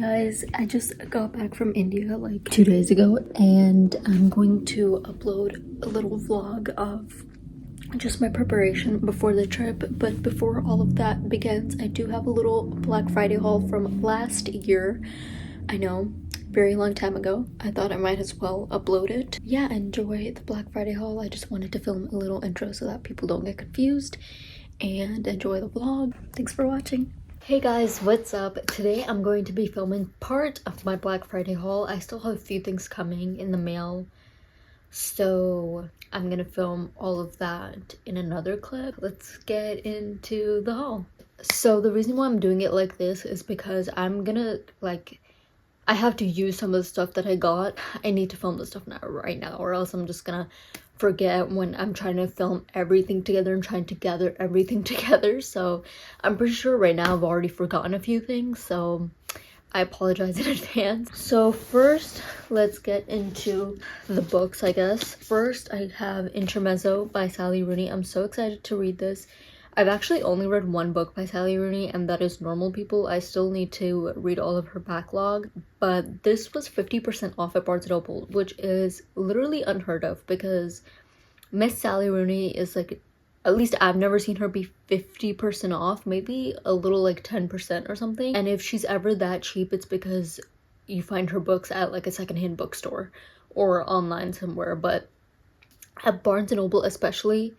Guys, I just got back from India like 2 days ago, and I'm going to upload a little vlog of just my preparation before the trip. But before all of that begins, I do have a little Black Friday haul from last year. I know, very long time ago. I thought I might as well upload it. Yeah, enjoy the Black Friday haul. I just wanted to film a little intro so that people don't get confused, and enjoy the vlog. Thanks for watching. Hey guys, what's up? Today I'm going to be filming part of my Black Friday haul. I still have a few things coming in the mail, so I'm gonna film all of that in another clip. Let's get into the haul. So the reason why I'm doing it like this is because I'm gonna I have to use some of the stuff that I got. I need to film the stuff right now, or else I'm just gonna forget when I'm trying to film everything together and trying to gather everything together. So I'm pretty sure right now I've already forgotten a few things, so I apologize in advance. So first, let's get into the books, I guess. First, I have Intermezzo by Sally Rooney. I'm so excited to read this. I've actually only read one book by Sally Rooney, and that is Normal People. I still need to read all of her backlog, but this was 50% off at Barnes & Noble, which is literally unheard of because Miss Sally Rooney is like, at least I've never seen her be 50% off, maybe a little like 10% or something. And if she's ever that cheap, it's because you find her books at like a secondhand bookstore or online somewhere. But at Barnes & Noble especially,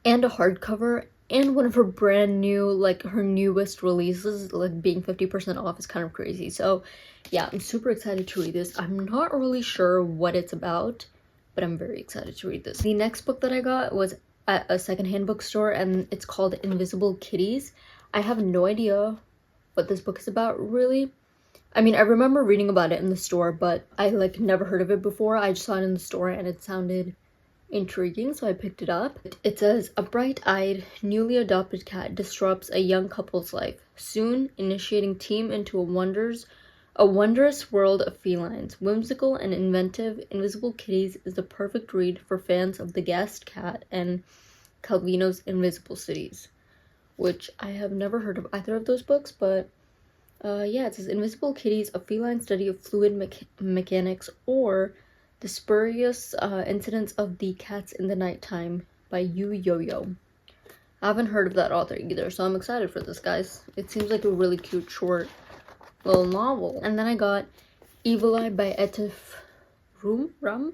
and a hardcover, and one of her brand new, like her newest releases, like being 50% off is kind of crazy. So yeah, I'm super excited to read this. I'm not really sure what it's about, but I'm very excited to read this. The next book that I got was at a secondhand bookstore, and it's called Invisible Kitties. I have no idea what this book is about, really. I mean, I remember reading about it in the store, but I like never heard of it before. I just saw it in the store and it sounded intriguing, so I picked it up. It says, a bright-eyed, newly adopted cat disrupts a young couple's life, soon initiating team into a wondrous world of felines. Whimsical and inventive, Invisible Kitties is the perfect read for fans of The Guest Cat and Calvino's Invisible Cities, which I have never heard of either of those books, but yeah, it says Invisible Kitties, a feline study of fluid mechanics, or The Spurious Incidents of the Cats in the Nighttime by Yu Yo-Yo. I haven't heard of that author either, so I'm excited for this, guys. It seems like a really cute short little novel. And then I got Evil Eye by Etif Rum.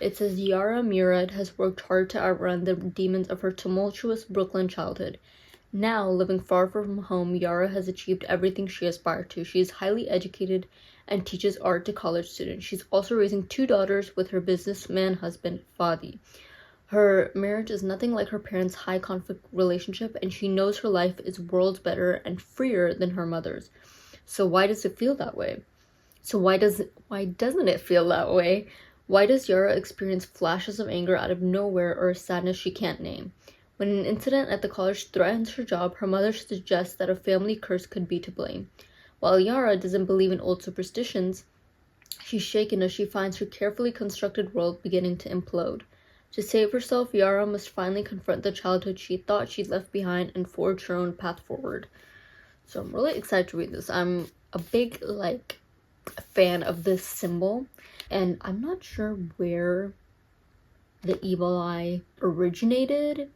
It says Yara Murad has worked hard to outrun the demons of her tumultuous Brooklyn childhood. Now, living far from home, Yara has achieved everything she aspired to. She is highly educated and teaches art to college students. She's also raising 2 daughters with her businessman husband, Fadi. Her marriage is nothing like her parents' high conflict relationship, and she knows her life is worlds better and freer than her mother's. So why does it feel that way? Why doesn't it feel that way? Why does Yara experience flashes of anger out of nowhere or a sadness she can't name? When an incident at the college threatens her job, her mother suggests that a family curse could be to blame. While Yara doesn't believe in old superstitions, she's shaken as she finds her carefully constructed world beginning to implode. To save herself, Yara must finally confront the childhood she thought she'd left behind and forge her own path forward. So I'm really excited to read this. I'm a big, fan of this symbol, and I'm not sure where the evil eye originated,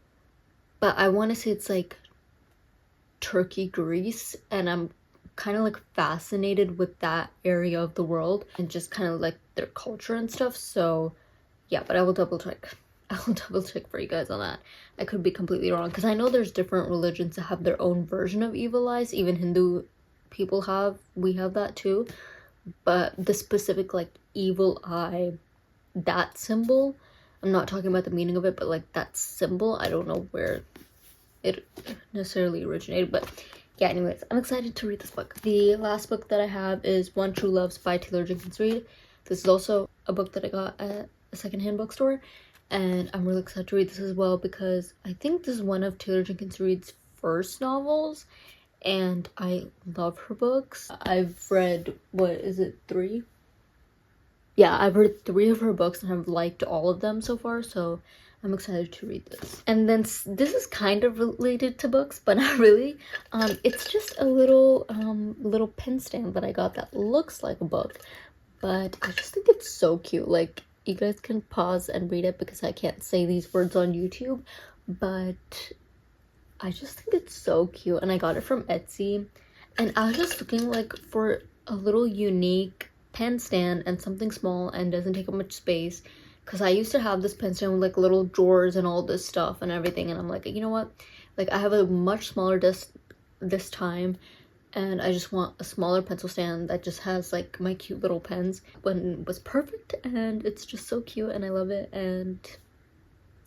but I want to say it's Turkey, Greece, and I'm kind of fascinated with that area of the world and just kind of their culture and stuff. So yeah, but I will double check for you guys on that. I could be completely wrong, because I know there's different religions that have their own version of evil eyes. Even Hindu people we have that too, but the specific evil eye, that symbol, I'm not talking about the meaning of it, but that symbol, I don't know where it necessarily originated, but yeah, anyways, I'm excited to read this book. The last book that I have is One True Loves by Taylor Jenkins Reid. This is also a book that I got at a secondhand bookstore, and I'm really excited to read this as well because I think this is one of Taylor Jenkins Reid's first novels, and I love her books. I've read, 3? Yeah, I've read 3 of her books and I've liked all of them so far, so I'm excited to read this. And then this is kind of related to books, but not really. It's just a little little pen stand that I got that looks like a book, but I just think it's so cute. Like, you guys can pause and read it because I can't say these words on YouTube, but I just think it's so cute. And I got it from Etsy, and I was just looking like for a little unique pen stand and something small and doesn't take up much space, because I used to have this pen stand with like little drawers and all this stuff and everything, and I'm like, you know what, like I have a much smaller desk this time, and I just want a smaller pencil stand that just has like my cute little pens. When it was perfect, and it's just so cute and I love it, and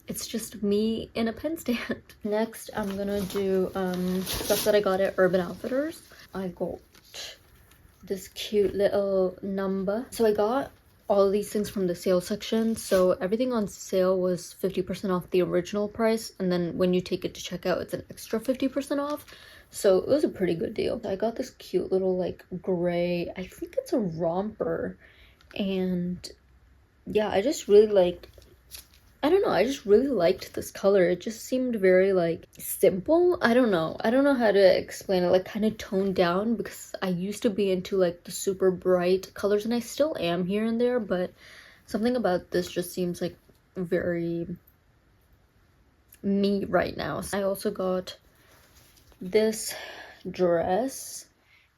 it's just me in a pen stand. Next, I'm gonna do stuff that I got at Urban Outfitters. I got this cute little number. So I got all of these things from the sale section. So everything on sale was 50% off the original price, and then when you take it to checkout, it's an extra 50% off. So it was a pretty good deal. I got this cute little like gray, I think it's a romper, and yeah, I just really liked, I don't know, I just really liked this color. It just seemed very like simple. I don't know how to explain it, like kind of toned down, because I used to be into like the super bright colors, and I still am here and there, but something about this just seems like very me right now. I also got this dress,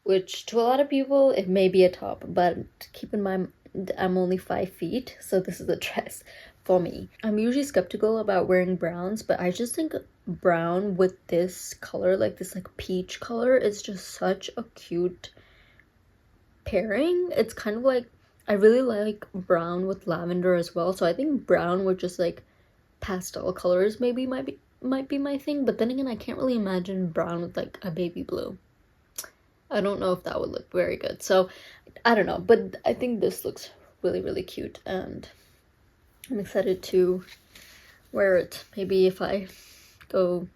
which to a lot of people it may be a top, but keep in mind I'm only 5 feet, so this is a dress for me. I'm usually skeptical about wearing browns, but I just think brown with this color, like this like peach color, is just such a cute pairing. It's kind of like, I really like brown with lavender as well, so I think brown with just like pastel colors maybe might be my thing. But then again, I can't really imagine brown with like a baby blue. I don't know if that would look very good, so I don't know, but I think this looks really, really cute, and I'm excited to wear it maybe if I go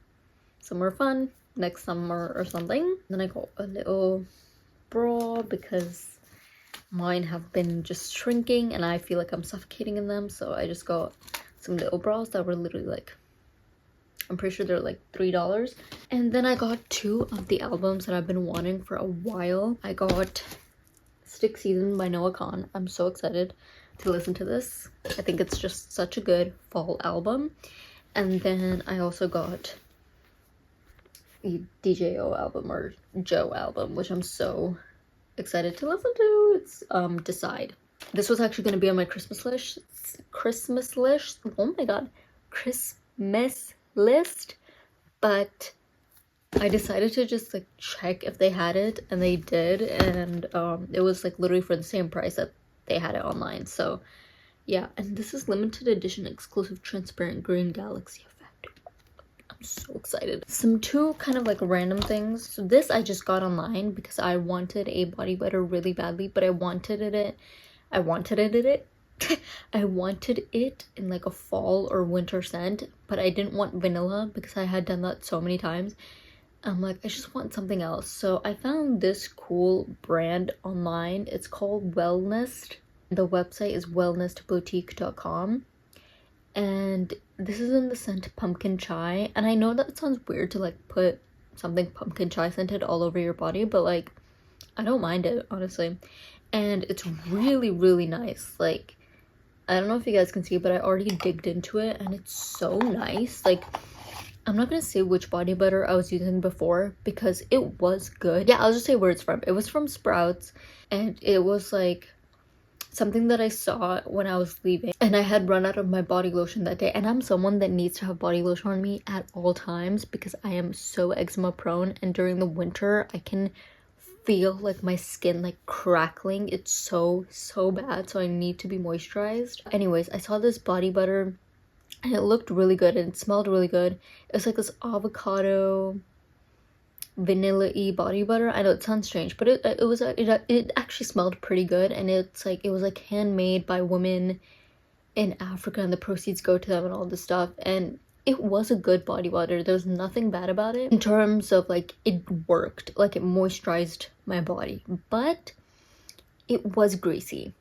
somewhere fun next summer or something. Then I got a little bra because mine have been just shrinking and I feel like I'm suffocating in them, so I just got some little bras that were literally like, I'm pretty sure they're like $3. And then I got 2 of the albums that I've been wanting for a while. I got Stick Season by Noah Kahan. I'm so excited to listen to this. I think it's just such a good fall album. And then I also got the DJO album, or Joe album, which I'm so excited to listen to. It's Decide. This was actually going to be on my Christmas list. Oh my god, Christmas list, but I decided to just like check if they had it, and they did, and it was like literally for the same price that they had it online. So yeah, and this is limited edition exclusive transparent green galaxy effect. I'm so excited. Some 2 kind of like random things. So this I just got online because I wanted a body butter really badly, but I wanted it in like a fall or winter scent, but I didn't want vanilla because I had done that so many times. I'm like, I just want something else. So I found this cool brand online. It's called Wellness. The website is wellnessboutique.com, and this is in the scent pumpkin chai. And I know that sounds weird to like put something pumpkin chai scented all over your body, but like I don't mind it, honestly. And it's really, really nice. Like, I don't know if you guys can see, but I already digged into it and it's so nice. Like, I'm not gonna say which body butter I was using before because it was good. Yeah, I'll just say where it's from. It was from Sprouts, and it was like something that I saw when I was leaving, and I had run out of my body lotion that day. And I'm someone that needs to have body lotion on me at all times because I am so eczema prone, and during the winter I can feel like my skin like crackling. It's so bad, so I need to be moisturized. Anyways, I saw this body butter and it looked really good and it smelled really good. It was like this avocado vanilla-y body butter. I know it sounds strange, but it actually smelled pretty good, and it's like, it was like handmade by women in Africa, and the proceeds go to them and all this stuff. And it was a good body butter. There was nothing bad about it in terms of like, it worked, like it moisturized my body, but it was greasy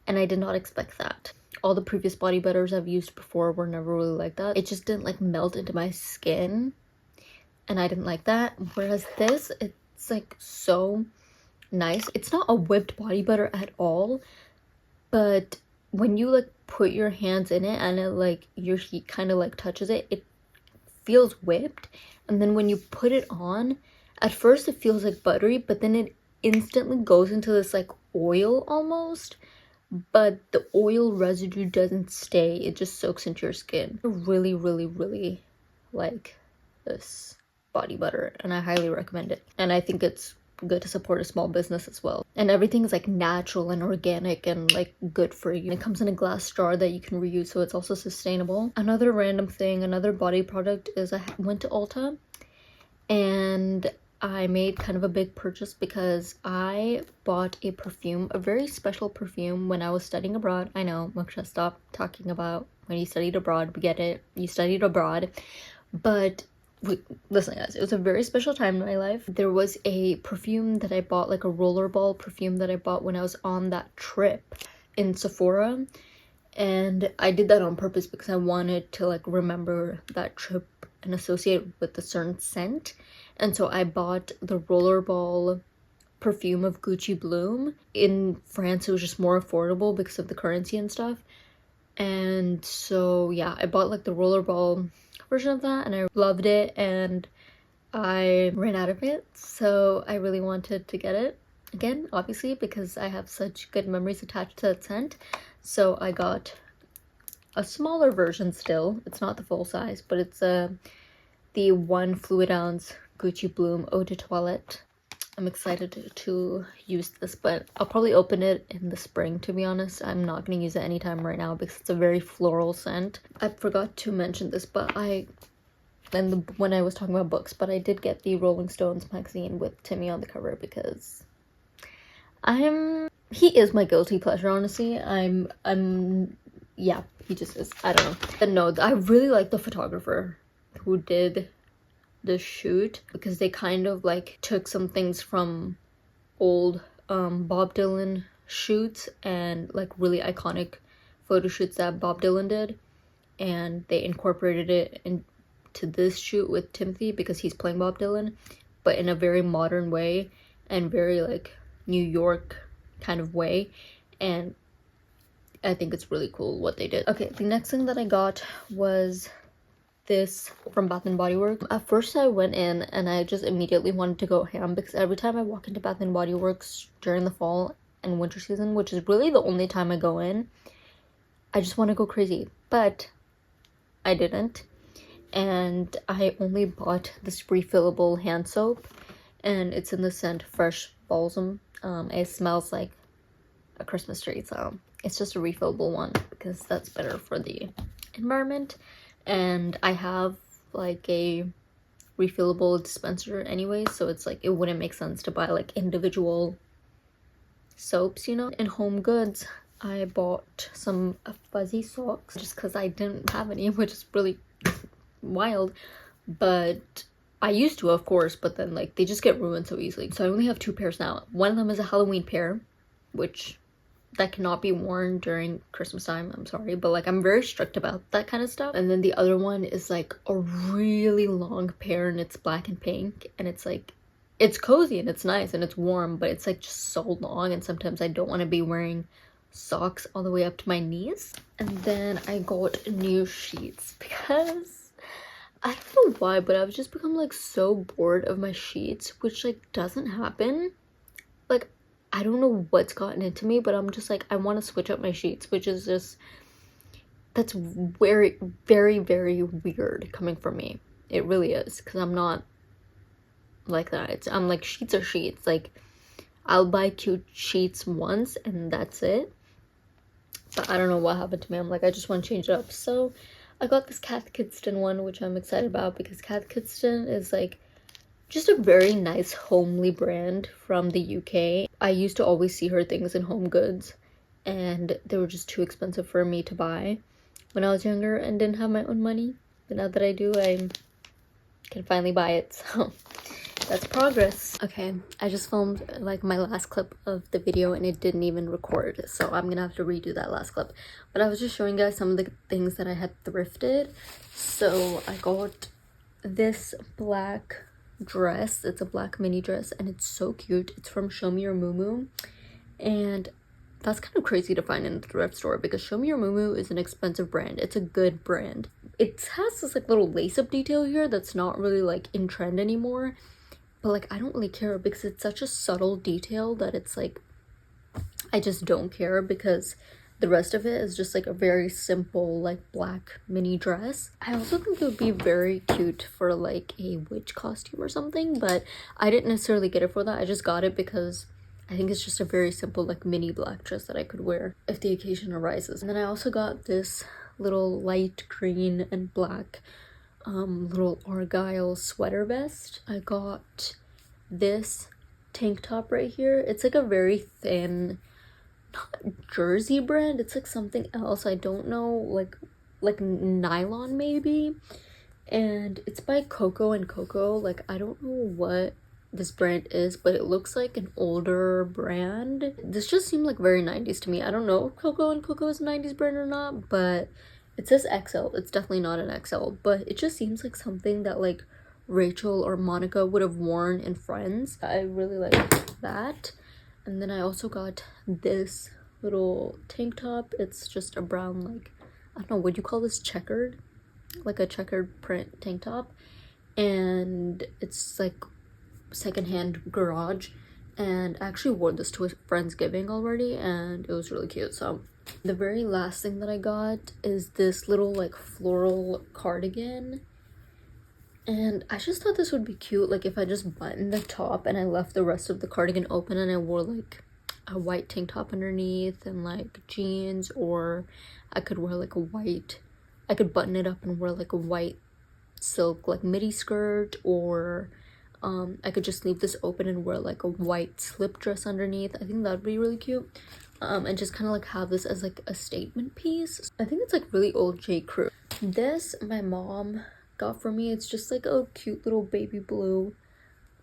and I did not expect that. all the previous body butters I've used before were never really like that. It just didn't like melt into my skin, and I didn't like that. Whereas this, it's like so nice. It's not a whipped body butter at all, but when you like put your hands in it and it like your heat kind of like touches it, it feels whipped. And then when you put it on, at first it feels like buttery, but then it instantly goes into this like oil almost, but the oil residue doesn't stay, it just soaks into your skin. I really, really, really like this body butter, and I highly recommend it. And I think it's good to support a small business as well. And everything is like natural and organic and like good for you. It comes in a glass jar that you can reuse, so it's also sustainable. Another random thing, another body product is I went to Ulta and I made kind of a big purchase because I bought a perfume, a very special perfume when I was studying abroad. I know, Moksha, stop talking about when you studied abroad. We get it. You studied abroad. But wait, listen guys, it was a very special time in my life. There was a perfume that I bought, like a rollerball perfume that I bought when I was on that trip in Sephora. And I did that on purpose because I wanted to like remember that trip and associate with a certain scent. And so I bought the rollerball perfume of Gucci Bloom. In France, it was just more affordable because of the currency and stuff. And so yeah, I bought like the rollerball version of that and I loved it, and I ran out of it. So I really wanted to get it again, obviously, because I have such good memories attached to that scent. So I got a smaller version still. It's not the full size, but it's the 1 fluid ounce Gucci Bloom Eau de Toilette. I'm excited to use this, but I'll probably open it in the spring, to be honest. I'm not going to use it anytime right now because it's a very floral scent. I forgot to mention this, but when I was talking about books, but I did get the Rolling Stones magazine with Timmy on the cover because he is my guilty pleasure, honestly. Yeah, he just is. I don't know. But no, I really like the photographer who did the shoot because they kind of like took some things from old Bob Dylan shoots and like really iconic photo shoots that Bob Dylan did, and they incorporated it into this shoot with Timothy because he's playing Bob Dylan, but in a very modern way and very like New York kind of way. And I think it's really cool what they did. Okay, the next thing that I got was this from Bath and Body Works. At first I went in and I just immediately wanted to go ham because every time I walk into Bath and Body Works during the fall and winter season, which is really the only time I go in, I just want to go crazy. But I didn't, and I only bought this refillable hand soap, and it's in the scent Fresh Balsam. It smells like a Christmas tree, so it's just a refillable one because that's better for the environment. And I have like a refillable dispenser anyway, so it's like it wouldn't make sense to buy like individual soaps, you know. In Home Goods, I bought some fuzzy socks just because I didn't have any, which is really wild. But I used to, of course, but then like they just get ruined so easily. So I only have 2 pairs now. One of them is a Halloween pair, which that cannot be worn during Christmas time, I'm sorry, but like I'm very strict about that kind of stuff. And then the other one is like a really long pair and it's black and pink, and it's like it's cozy and it's nice and it's warm, but it's like just so long, and sometimes I don't want to be wearing socks all the way up to my knees. And then I got new sheets because I don't know why, but I've just become like so bored of my sheets, which like doesn't happen. Like I don't know what's gotten into me, but I'm just like, I want to switch up my sheets, which is just, that's very, very, very weird coming from me. It really is, because I'm not like that. I'm like, sheets are sheets. Like, I'll buy cute sheets once and that's it. But I don't know what happened to me. I'm like, I just want to change it up. So I got this Cath Kidston one, which I'm excited about because Cath Kidston is like just a very nice homely brand from the UK. I used to always see her things in Home Goods and they were just too expensive for me to buy when I was younger and didn't have my own money. But now that I do, I can finally buy it. So That's progress. Okay, I just filmed like my last clip of the video and it didn't even record, so I'm gonna have to redo that last clip. But I was just showing you guys some of the things that I had thrifted. So I got this black dress. It's a black mini dress and it's so cute. It's from Show Me Your Mumu, and that's kind of crazy to find in a thrift store because Show Me Your Mumu is an expensive brand. It's a good brand. It has this like little lace-up detail here that's not really like in trend anymore, but like I don't really care because it's such a subtle detail that it's like I just don't care, because the rest of it is just like a very simple like black mini dress. I also think it would be very cute for like a witch costume or something, but I didn't necessarily get it for that. I just got it because I think it's just a very simple like mini black dress that I could wear if the occasion arises. And then I also got this little light green and black little argyle sweater vest. I got this tank top right here. It's like a very thin, not jersey brand, it's like something else, I don't know, like nylon maybe, and it's by Coco and Coco. Like I don't know what this brand is, but it looks like an older brand. This just seemed like very 90s to me. I don't know if Coco and Coco is a 90s brand or not, but it says XL. It's definitely not an XL, but it just seems like something that like Rachel or Monica would have worn in Friends. I really like that. And then I also got this little tank top. It's just a brown, like, I don't know, would you call this checkered? Like a checkered print tank top. And it's like secondhand garage. And I actually wore this to a Friendsgiving already and it was really cute. So the very last thing that I got is this little like floral cardigan. And I just thought this would be cute, like if I just buttoned the top and I left the rest of the cardigan open and I wore like a white tank top underneath and like jeans, or I could wear like a white, I could button it up and wear like a white silk like midi skirt, or I could just leave this open and wear like a white slip dress underneath. I think that'd be really cute. And just kind of like have this as like a statement piece. I think it's like really old J. Crew. This my mom got for me. It's just like a cute little baby blue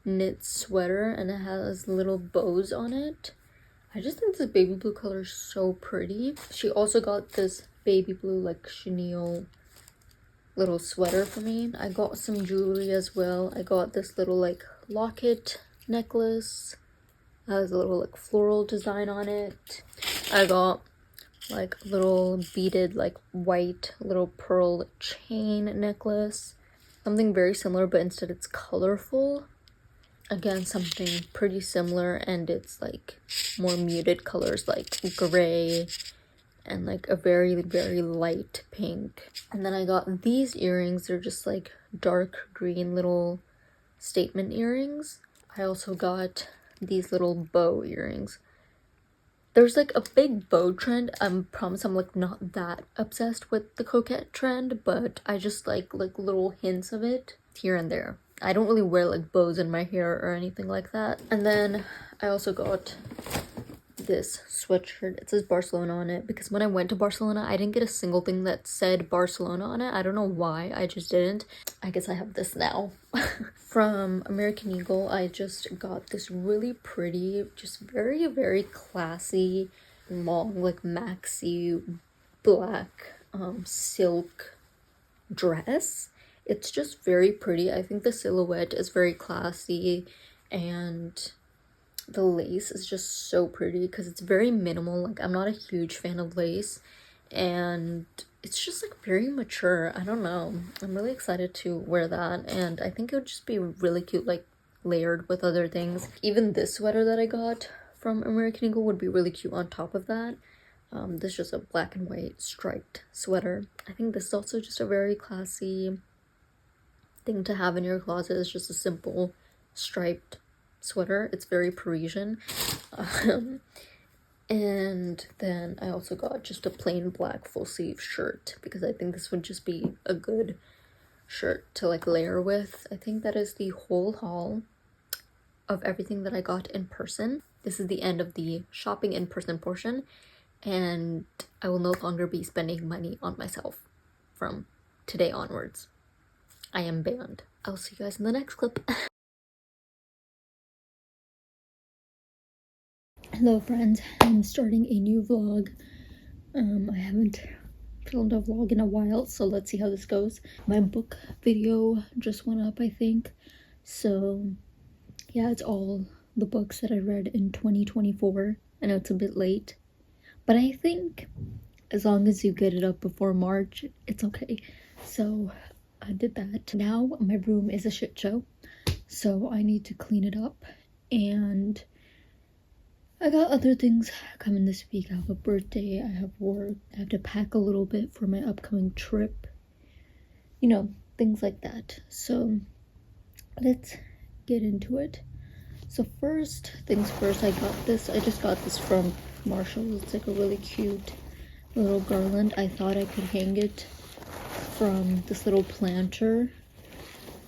knit sweater and it has little bows on it. I just think this baby blue color is so pretty. She also got this baby blue like chenille little sweater for me. I got some jewelry as well. I got this little like locket necklace. It has a little like floral design on it. I got like little beaded like white little pearl chain necklace, something very similar but instead it's colorful. Again, something pretty similar and it's like more muted colors like gray and like a very very light pink. And then I got these earrings. They're just like dark green little statement earrings. I also got these little bow earrings. There's like a big bow trend. I promise I'm like not that obsessed with the coquette trend, but I just like little hints of it here and there. I don't really wear like bows in my hair or anything like that. And then I also got this sweatshirt. It says Barcelona on it because when I went to Barcelona I didn't get a single thing that said Barcelona on it. I don't know why, I just didn't. I guess I have this now. From American Eagle, I just got this really pretty, just very very classy long like maxi black silk dress. It's just very pretty. I think the silhouette is very classy and the lace is just so pretty because it's very minimal. Like I'm not a huge fan of lace and it's just like very mature. I don't know, I'm really excited to wear that and I think it would just be really cute like layered with other things. Even this sweater that I got from American Eagle would be really cute on top of that. This is just a black and white striped sweater. I think this is also just a very classy thing to have in your closet. It's just a simple striped sweater. It's very Parisian. And then I also got just a plain black full sleeve shirt because I think this would just be a good shirt to like layer with. I think that is the whole haul of everything that I got in person. This is the end of the shopping in person portion and I will no longer be spending money on myself from today onwards. I am banned. I'll see you guys in the next clip. Hello friends, I'm starting a new vlog. I haven't filmed a vlog in a while, so let's see how this goes. My book video just went up, I think. So yeah, it's all the books that I read in 2024. I know it's a bit late, but I think as long as you get it up before March, it's okay. So I did that. Now my room is a shit show, so I need to clean it up, and I got other things coming this week. I have a birthday, I have work, I have to pack a little bit for my upcoming trip. You know, things like that. So let's get into it. So first things first, I just got this from Marshall. It's like a really cute little garland. I thought I could hang it from this little planter.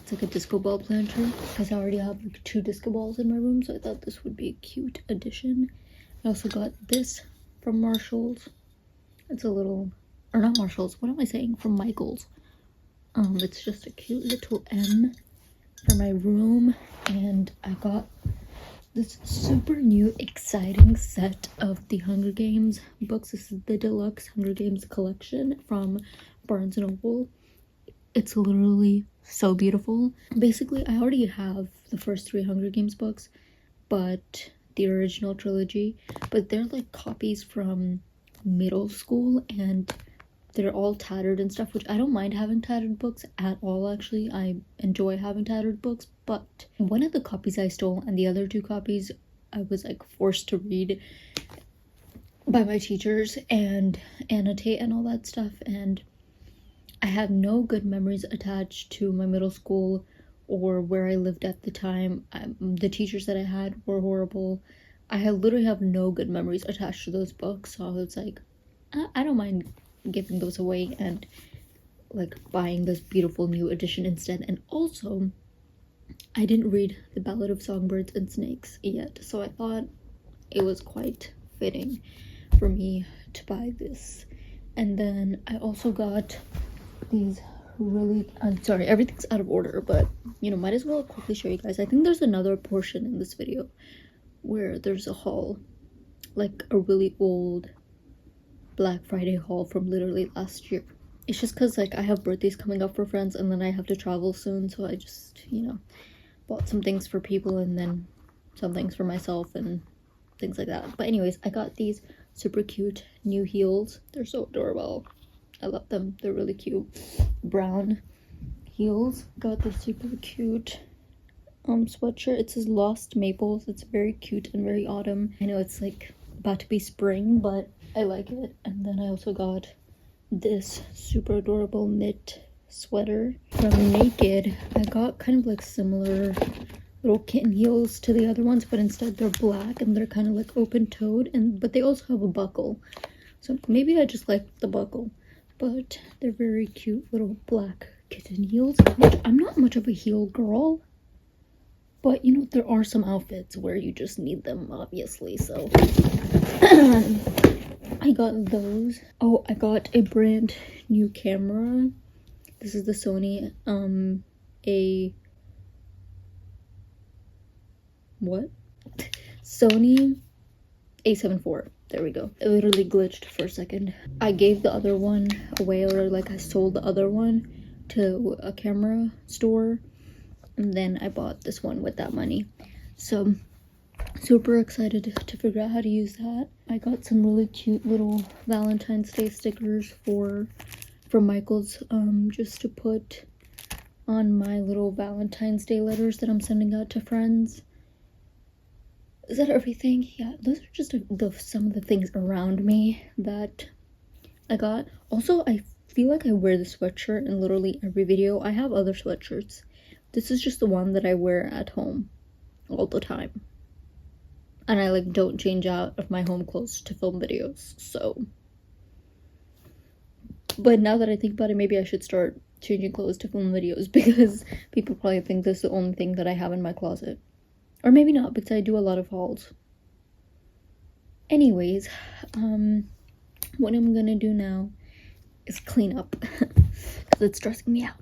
It's like a disco ball planter, because I already have like 2 disco balls in my room, so I thought this would be a cute addition. I also got this from Marshall's. It's a little, or not Marshall's, what am I saying? From Michael's. It's just a cute little M for my room, and I got this super new exciting set of the Hunger Games books. This is the deluxe Hunger Games collection from Barnes & Noble. It's literally so beautiful. Basically, I already have the first 3 Hunger Games books, but the original trilogy, but they're like copies from middle school, and they're all tattered and stuff, which I don't mind having tattered books at all. Actually, I enjoy having tattered books, but one of the copies I stole, and the other 2 copies I was like forced to read by my teachers and annotate and all that stuff, and I have no good memories attached to my middle school or where I lived at the time. The teachers that I had were horrible. Literally have no good memories attached to those books, so I was like, I don't mind giving those away and like buying this beautiful new edition instead. And also, I didn't read The Ballad of Songbirds and Snakes yet, so I thought it was quite fitting for me to buy this. And then I also got these really, I'm sorry, everything's out of order, but you know, might as well quickly show you guys. I think there's another portion in this video where there's a haul, like a really old Black Friday haul from literally last year. It's just because like I have birthdays coming up for friends, and then I have to travel soon, so I just, you know, bought some things for people and then some things for myself and things like that. But anyways, I got these super cute new heels. They're so adorable. I love them. They're really cute. Brown heels. Got this super cute sweatshirt. It says Lost Maples. It's very cute and very autumn. I know it's like about to be spring, but I like it. And then I also got this super adorable knit sweater from Naked. I got kind of like similar little kitten heels to the other ones, but instead they're black and they're kind of like open-toed, but they also have a buckle. So maybe I just like the buckle. But they're very cute little black kitten heels, which I'm not much of a heel girl, but you know, there are some outfits where you just need them, obviously, so I got those. Oh, I got a brand new camera. This is the Sony Sony A7 IV. There we go. It literally glitched for a second. I gave the other one away, or like I sold the other one to a camera store, and then I bought this one with that money. So super excited to figure out how to use that. I got some really cute little Valentine's Day stickers from Michael's, just to put on my little Valentine's Day letters that I'm sending out to friends. Is that everything? Yeah, those are just some of the things around me that I got. Also, I feel like I wear this sweatshirt in literally every video. I have other sweatshirts. This is just the one that I wear at home all the time. And I like don't change out of my home clothes to film videos, so. But now that I think about it, maybe I should start changing clothes to film videos, because people probably think this is the only thing that I have in my closet. Or maybe not, because I do a lot of hauls. Anyways, what I'm gonna do now is clean up, because it's stressing me out.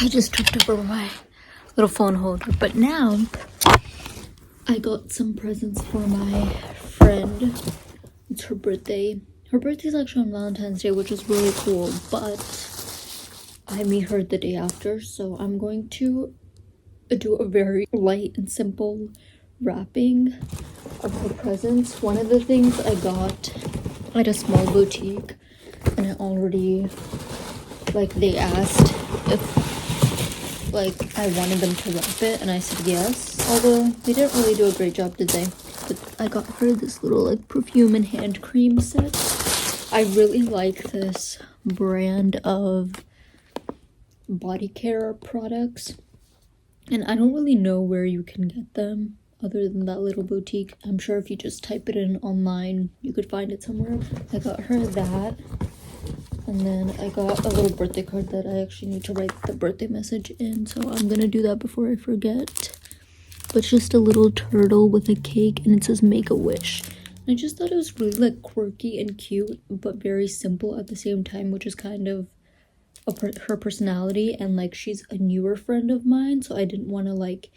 I just tripped over my little phone holder. But now I got some presents for my friend. It's her birthday. Her birthday's actually on Valentine's Day, which is really cool, but I meet her the day after, so I'm going to do a very light and simple wrapping of her presents. One of the things I got at a small boutique, and I already, like, they asked if, like, I wanted them to wrap it, and I said yes, although they didn't really do a great job, did they? But I got her this little, like, perfume and hand cream set. I really like this brand of body care products, and I don't really know where you can get them other than that little boutique. I'm sure if you just type it in online you could find it somewhere. I got her that, and then I got a little birthday card that I actually need to write the birthday message in, so I'm gonna do that before I forget. But it's just a little turtle with a cake, and it says make a wish. I just thought it was really, like, quirky and cute, but very simple at the same time, which is kind of her personality. And, like, she's a newer friend of mine, so I didn't want to, like,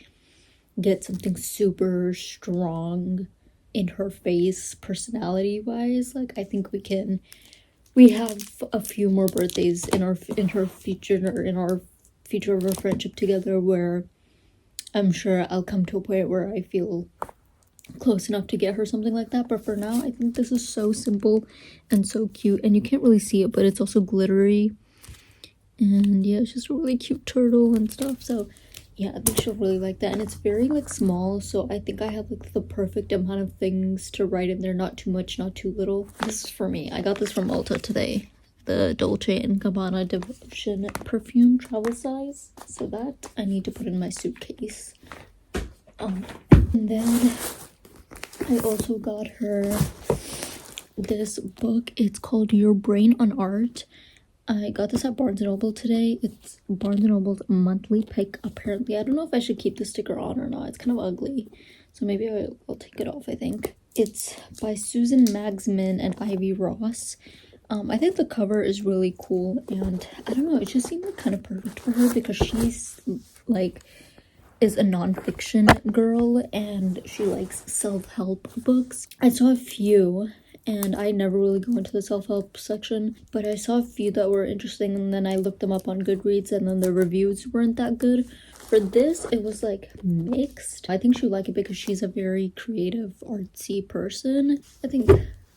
get something super strong in her face personality wise. Like, I think we have a few more birthdays in our future of our friendship together, where I'm sure I'll come to a point where I feel close enough to get her something like that. But for now, I think this is so simple and so cute, and you can't really see it, but it's also glittery, and yeah, it's just a really cute turtle and stuff. So yeah, I think she'll really like that, and it's very, like, small, so I think I have, like, the perfect amount of things to write in there. Not too much, not too little. This is for me. I got this from Ulta today, the Dolce & Gabbana Devotion perfume travel size, so that I need to put in my suitcase. And then I also got her this book. It's called Your Brain on Art. I got this at Barnes & Noble today. It's Barnes & Noble's monthly pick, apparently. I don't know if I should keep the sticker on or not. It's kind of ugly, so maybe I'll take it off, I think. It's by Susan Magsman and Ivy Ross. I think the cover is really cool, and I don't know, it just seemed like kind of perfect for her, because she's, like, is a nonfiction girl, and she likes self-help books. I saw a few, and I never really go into the self-help section, but I saw a few that were interesting, and then I looked them up on Goodreads, and then the reviews weren't that good. For this, it was, like, mixed. I think she'll like it because she's a very creative, artsy person.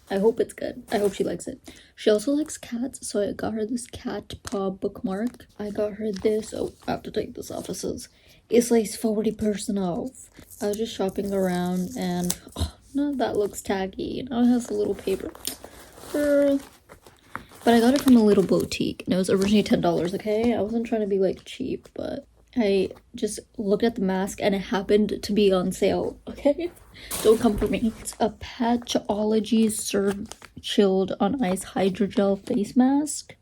I hope it's good. I hope she likes it. She also likes cats, so I got her this cat paw bookmark. I got her this. Oh, I have to take this off. It says, it's like 40% off. I was just shopping around, and no, that looks tacky. Now it has a little paper. Girl. But I got it from a little boutique, and it was originally $10, okay? I wasn't trying to be, like, cheap, but I just looked at the mask, and it happened to be on sale, okay? Don't come for me. It's a Patchology Serve Chilled on Ice Hydrogel face mask.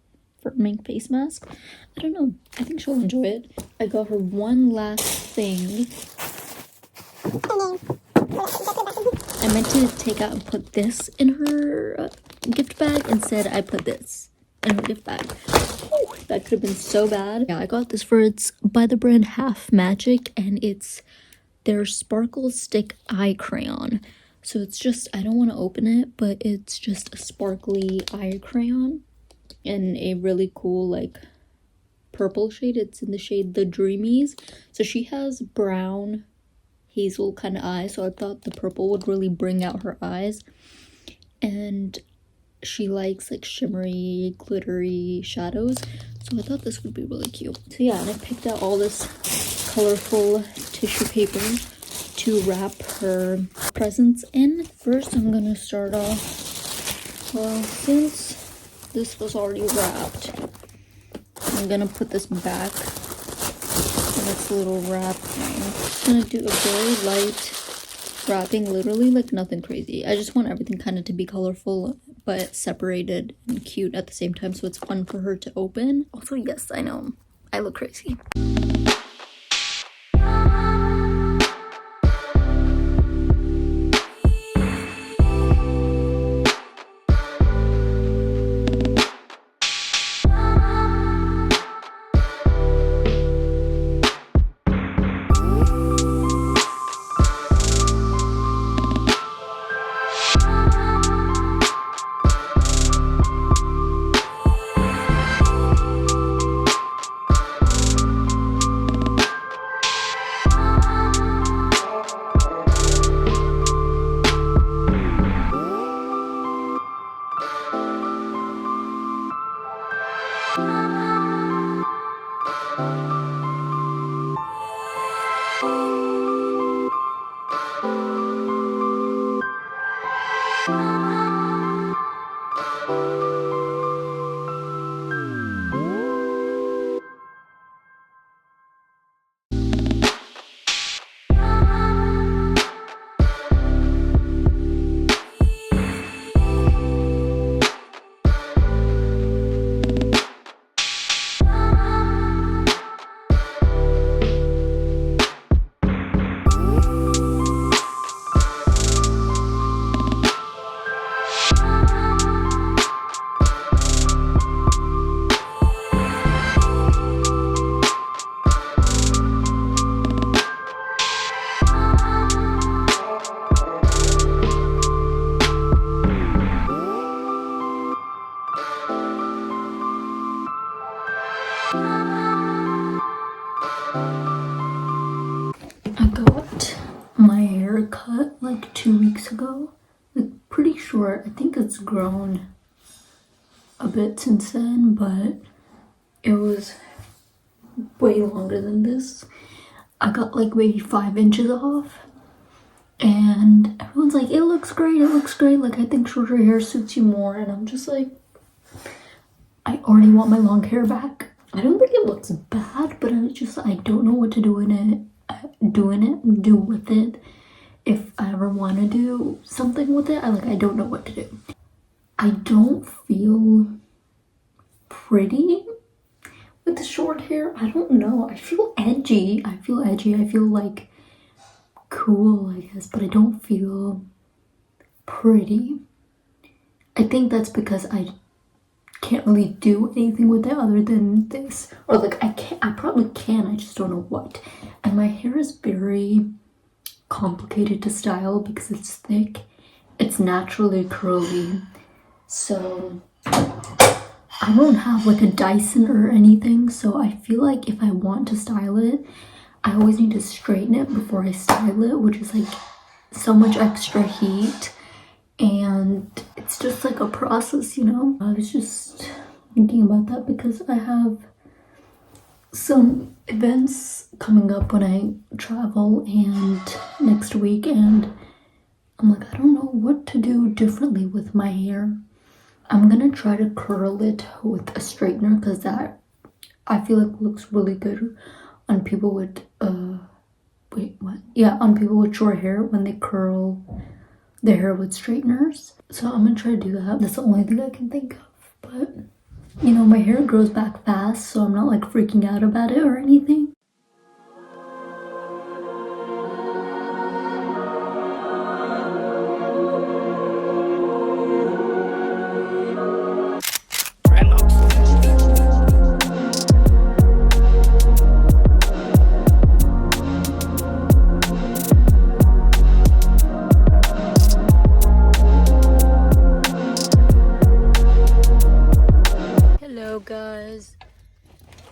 Firming face mask. I don't know. I think she'll enjoy it. I got her one last thing. I meant to take out and put this in her gift bag. Instead, I put this in her gift bag. Ooh, that could have been so bad. Yeah, I got this it's by the brand Half Magic, and it's their Sparkle Stick Eye Crayon. So it's just, I don't want to open it, but it's just a sparkly eye crayon in a really cool, like, purple shade. It's in the shade The Dreamies. So she has brown hazel kind of eyes, so I thought the purple would really bring out her eyes. And she likes, like, shimmery, glittery shadows, so I thought this would be really cute. So yeah, and I picked out all this colorful tissue paper to wrap her presents in. First, I'm gonna start off, well, since this was already wrapped, I'm gonna put this back in its little wrap thing. I'm gonna do a very light wrapping, literally, like, nothing crazy. I just want everything kind of to be colorful but separated and cute at the same time, so it's fun for her to open. Also, yes, I know I look crazy. haircut like 2 weeks ago. Like pretty short. I think it's grown a bit since then, but it was way longer than this. I got like maybe 5 inches off, and everyone's like, it looks great, it looks great. Like, I think shorter hair suits you more. And I'm just like, I already want my long hair back. I don't think it looks bad, but I don't know what to do do with it. If I ever want to do something with it, I don't know what to do. I don't feel pretty with the short hair. I don't know. I feel edgy. I feel like cool, I guess, but I don't feel pretty. I think that's because I can't really do anything with it other than this. Or like I probably can, I just don't know what. And my hair is very complicated to style because it's thick. It's naturally curly. So I don't have like a Dyson or anything, so I feel like if I want to style it, I always need to straighten it before I style it, which is like so much extra heat, and it's just like a process, you know? I was just thinking about that because I have some events coming up when I travel and next week, and I'm like, I don't know what to do differently with my hair. I'm gonna try to curl it with a straightener because that I feel like looks really good on people with on people with short hair when they curl their hair with straighteners. So I'm gonna try to do that. That's the only thing I can think of. But you know, my hair grows back fast, so I'm not like freaking out about it or anything. Guys,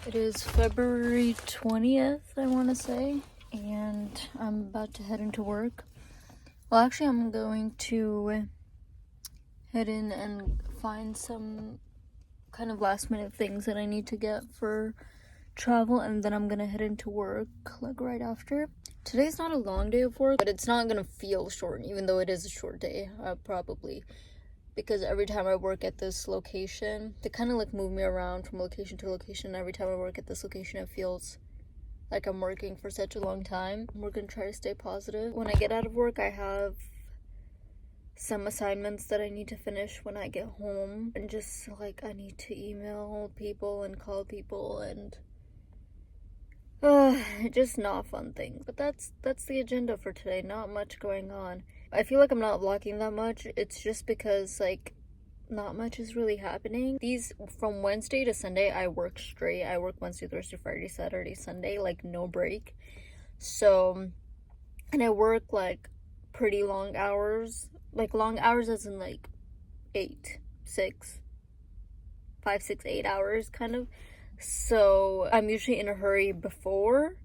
it is February 20th, I want to say, and I'm about to head into work. Well, actually, I'm going to head in and find some kind of last minute things that I need to get for travel, and then I'm gonna head into work like right after. Today's not a long day of work, but it's not gonna feel short, even though it is a short day, probably. Because every time I work at this location, they kind of like move me around from location to location. Every time I work at this location, it feels like I'm working for such a long time. We're gonna try to stay positive. When I get out of work, I have some assignments that I need to finish when I get home. And just like I need to email people and call people and just not fun things. But that's the agenda for today. Not much going on. I feel like I'm not vlogging that much. It's just because like not much is really happening. These from Wednesday to Sunday I work straight. I work Wednesday, Thursday, Friday, Saturday, Sunday, like no break. So, and I work like pretty long hours. Like long hours as in like 8 hours kind of. So I'm usually in a hurry before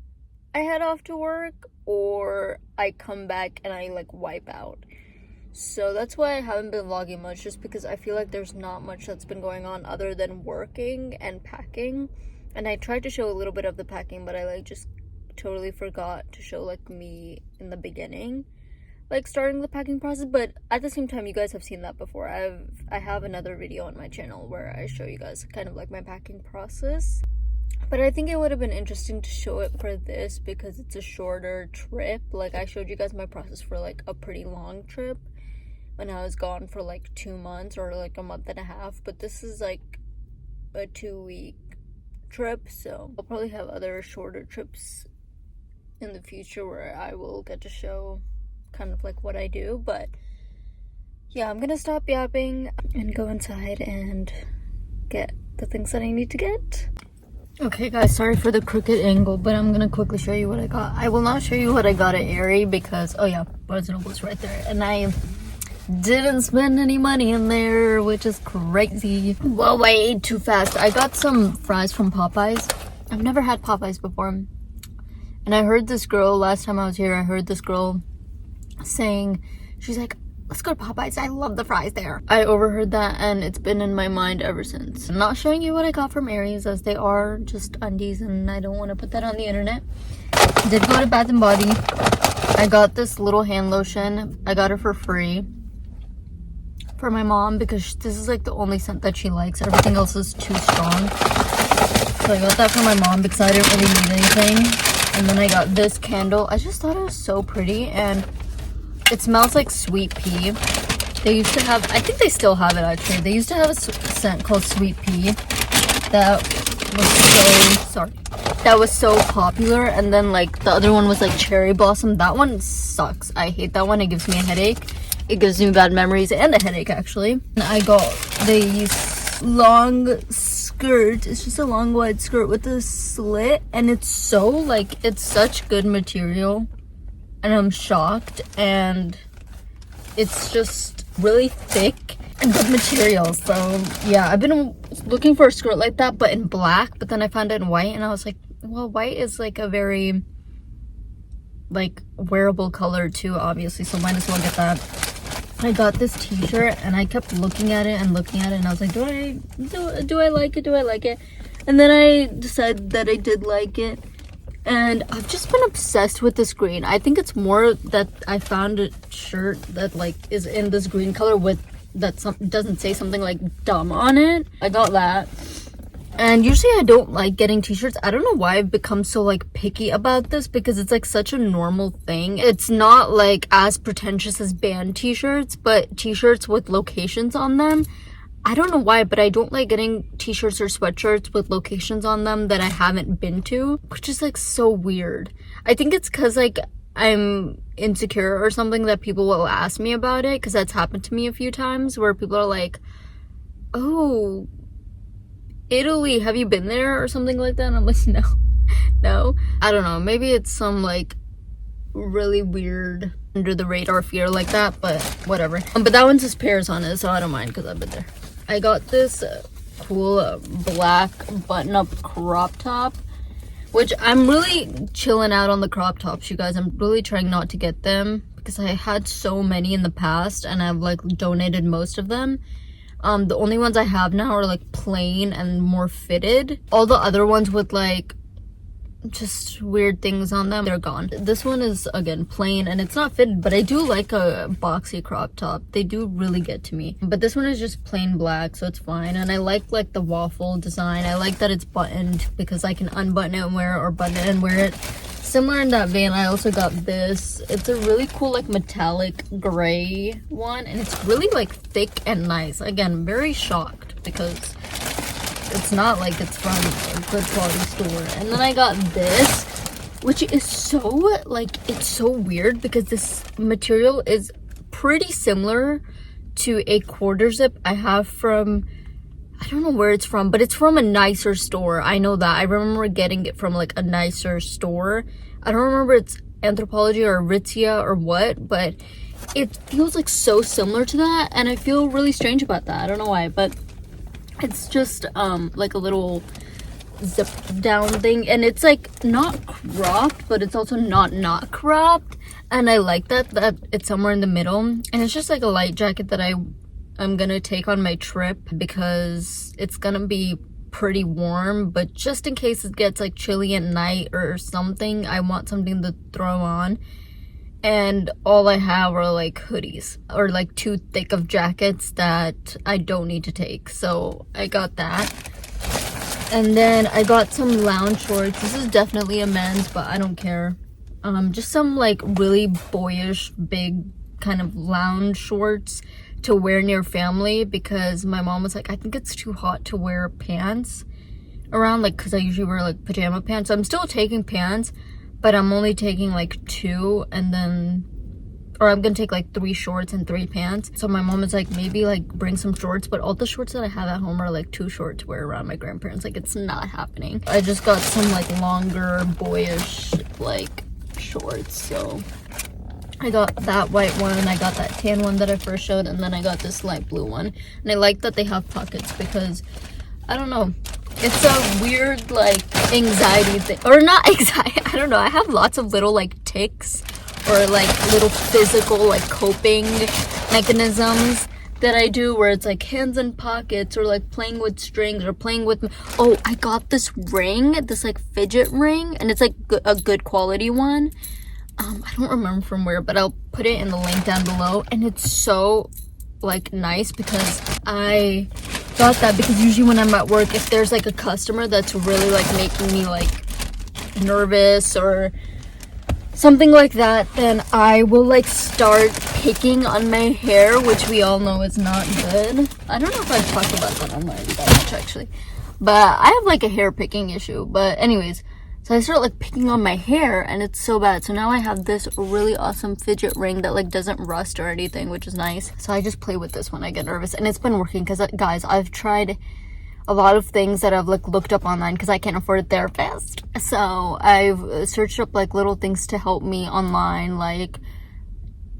I head off to work, or I come back and I like wipe out. So that's why I haven't been vlogging much, just because I feel like there's not much that's been going on other than working and packing. And I tried to show a little bit of the packing, but I like just totally forgot to show like me in the beginning, like starting the packing process. But at the same time, you guys have seen that before. I have another video on my channel where I show you guys kind of like my packing process. But I think it would have been interesting to show it for this because it's a shorter trip. Like I showed you guys my process for like a pretty long trip when I was gone for like 2 months or like a month and a half. But this is like a 2-week trip, so I'll probably have other shorter trips in the future where I will get to show kind of like what I do. But yeah, I'm gonna stop yapping and go inside and get the things that I need to get. Okay guys, sorry for the crooked angle, but I'm gonna quickly show you what I got. I will not show you what I got at Aerie because, oh yeah, Barnes & Noble's right there. And I didn't spend any money in there, which is crazy. Whoa, I ate too fast. I got some fries from Popeyes. I've never had Popeyes before. And I heard this girl, last time I was here, I heard this girl saying, she's like, let's go to Popeyes, I love the fries there. I overheard that and it's been in my mind ever since. I'm not showing you what I got from Aries, as they are just undies and I don't want to put that on the internet. Did go to Bath and Body. I got this little hand lotion. I got it for free for my mom because this is like the only scent that she likes. Everything else is too strong. So I got that for my mom because I didn't really need anything. And then I got this candle. I just thought it was so pretty and it smells like sweet pea. They used to have, I think they still have it actually. They used to have a scent called sweet pea that was so popular. And then like the other one was like cherry blossom. That one sucks. I hate that one. It gives me a headache. It gives me bad memories and a headache actually. And I got these long skirt. It's just a long wide skirt with a slit and it's so like, it's such good material and I'm shocked, and it's just really thick and good material. So yeah, I've been looking for a skirt like that but in black, but then I found it in white and I was like, well, white is like a very like wearable color too, obviously, so might as well get that. I got this t-shirt and I kept looking at it and I was like, do I like it? And then I decided that I did like it, and I've just been obsessed with this green. I think it's more that I found a shirt that like is in this green color with that doesn't say something like dumb on it. I got that. And usually I don't like getting t-shirts. I don't know why I've become so like picky about this, because it's like such a normal thing. It's not like as pretentious as band t-shirts, but t-shirts with locations on them. I don't know why, but I don't like getting t-shirts or sweatshirts with locations on them that I haven't been to, which is like so weird. I think it's because like I'm insecure or something that people will ask me about it, because that's happened to me a few times where people are like, oh, Italy, have you been there or something like that? And I'm like, no. I don't know, maybe it's some like really weird under the radar fear like that, but whatever. But that one says Paris on it, so I don't mind because I've been there. I got this cool black button-up crop top, which I'm really chilling out on the crop tops, you guys. I'm really trying not to get them because I had so many in the past and I've like donated most of them. The only ones I have now are like plain and more fitted. All the other ones with like just weird things on them, they're gone. This one is again plain and it's not fitted, but I do like a boxy crop top. They do really get to me. But this one is just plain black, so it's fine. And I like the waffle design. I like that it's buttoned because I can unbutton it and wear it, or button it and wear it. Similar in that vein, I also got this. It's a really cool like metallic gray one, and it's really like thick and nice. Again, very shocked because it's not like it's from a good quality store. And then I got this, which is so like, it's so weird because this material is pretty similar to a quarter zip I have from, I don't know where it's from, but it's from a nicer store. I know that. I remember getting it from like a nicer store. I don't remember it's Anthropology or Aritzia or what, but it feels like so similar to that, and I feel really strange about that. I don't know why, but it's just like a little zip down thing, and it's like not cropped, but it's also not cropped, and I like that it's somewhere in the middle. And it's just like a light jacket that I'm gonna take on my trip because it's gonna be pretty warm, but just in case it gets like chilly at night or something, I want something to throw on. And all I have are like hoodies or like too thick of jackets that I don't need to take, so I got that. And then I got some lounge shorts. This is definitely a men's, but I don't care. Just some like really boyish big kind of lounge shorts to wear near family, because my mom was like, I think it's too hot to wear pants around, like, because I usually wear like pajama pants. So I'm still taking pants, but I'm only taking like 2, and then, or I'm gonna take like 3 shorts and 3 pants. So my mom is like, maybe like bring some shorts, but all the shorts that I have at home are like too short to wear around my grandparents. Like, it's not happening. I just got some like longer boyish like shorts, so I got that white one, I got that tan one that I first showed, and then I got this light blue one. And I like that they have pockets because, I don't know, it's a weird like anxiety thing, or not anxiety, I don't know, I have lots of little like tics or like little physical like coping mechanisms that I do, where it's like hands in pockets, or like playing with strings, or playing with, oh, I got this ring, this like fidget ring, and it's like a good quality one. I don't remember from where, but I'll put it in the link down below. And it's so like nice because I got that because usually when I'm at work, if there's like a customer that's really like making me like nervous or something like that, then I will like start picking on my hair, which we all know is not good. I don't know if I've talked about that online that much actually, but I have like a hair picking issue. But anyways, so I start like picking on my hair and it's so bad. So now I have this really awesome fidget ring that like doesn't rust or anything, which is nice. So I just play with this when I get nervous, and it's been working because guys, I've tried a lot of things that I've like looked up online because I can't afford a therapist. So I've searched up like little things to help me online, like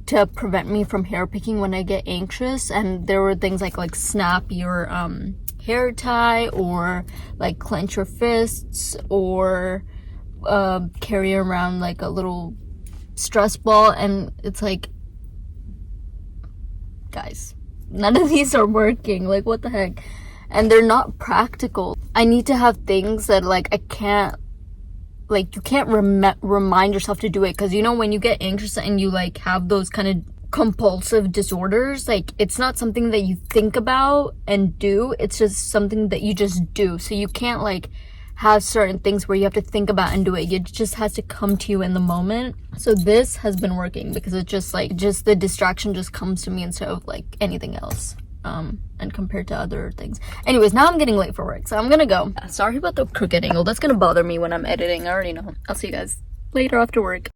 to prevent me from hair picking when I get anxious. And there were things like snap your hair tie, or like clench your fists, or carry around like a little stress ball. And it's like, guys, none of these are working. Like, what the heck? And they're not practical. I need to have things that like I can't, like, you can't remind yourself to do it, because you know when you get anxious and you like have those kind of compulsive disorders, like it's not something that you think about and do, it's just something that you just do. So you can't like have certain things where you have to think about and do it. It just has to come to you in the moment. So this has been working because it's just like, just the distraction just comes to me instead of like anything else. And compared to other things. Anyways, now I'm getting late for work, so I'm gonna go. Sorry about the crooked angle. That's gonna bother me when I'm editing. I already know. I'll see you guys later after work.